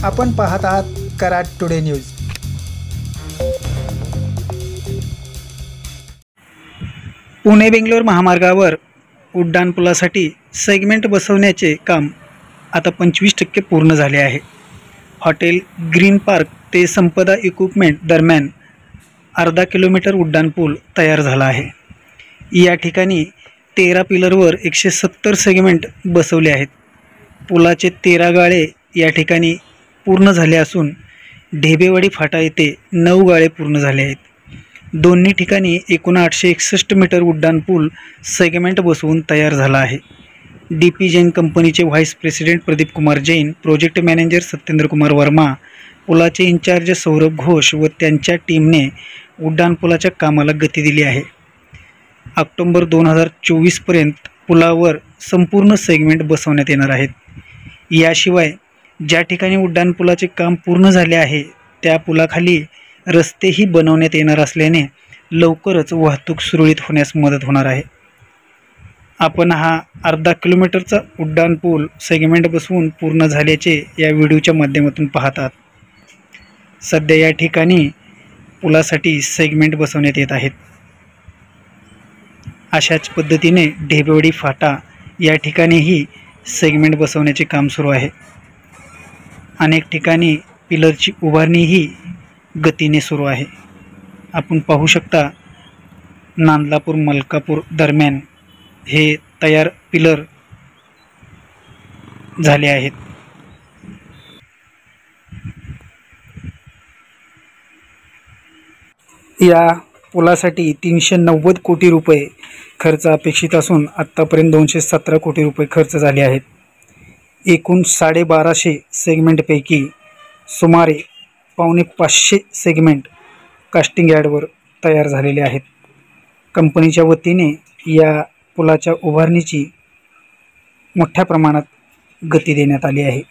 आपण पाहत आहात कराड टुडे न्यूज। पुणे बेंगलोर महामार्गावर उड्डाणपुलासाठी सेगमेंट बसवण्याचे काम आता 25% पूर्ण झाले आहे। हॉटेल ग्रीन पार्क ते संपदा इक्विपमेंट दरम्यान अर्धा किलोमीटर उड्डाणपूल तयार झाला आहे। या ठिकाणी 13 पिलरवर 170 सेगमेंट बसवले आहेत। पुलाचे 13 गाळे या ठिकाणी पूर्ण झाले असून ढेबेवाडी फाटा येथे 9 गाळे पूर्ण झाले आहेत। दोन्ही ठिकाणी एकूण 861 मीटर उड्डाणपूल सेगमेंट बसवून तयार झाला आहे। डीपी जैन कंपनीचे vice president Pradeep Kumar Jain, project manager Satyendra Kumar Verma, पुलाचे इंचार्ज सौरभ घोष व त्यांच्या टीमने उड्डाणपुलाच्या कामाला गती दिली आहे। ऑक्टोबर 2024 पर्यंत पुलावर संपूर्ण सेगमेंट बसवण्यात येणार आहेत। याशिवाय ज्या ठिकाणी उड्डाणपुलाचे काम पूर्ण झाले आहे त्या पुलाखाली रस्तेही बनवण्यात येणार असल्याने लवकरच वाहतूक सुरळीत होण्यास मदत होणार आहे। आपण हा अर्धा किलोमीटरचा उड्डाणपूल सेगमेंट बसवून पूर्ण झाल्याचे या व्हिडिओच्या माध्यमातून पाहत आहात। सध्या या ठिकाणी पुलासाठी सेगमेंट बसवण्यात येत आहेत। अशाच पद्धतीने ढेबेवाडी फाटा या ठिकाणीही सेगमेंट बसवण्याचे काम सुरू आहे। अनेक ठिकाणी पिलरची उभारणीही गतीने सुरू आहे। आपण पाहू शकता नांदलापूर मलकापूर दरम्यान हे तयार पिलर झाले आहेत। या पुलासाठी 390 कोटी रुपये खर्च अपेक्षित असून आत्तापर्यंत 217 कोटी रुपये खर्च झाले आहेत। एकूण 1250 सेगमेंटपैकी सुमारे 450 सेगमेंट कास्टिंग यार्डवर तयार झालेले आहेत। कंपनीच्या वतीने या पुलाच्या उभारणीची मोठ्या प्रमाणात गती देण्यात आली आहे।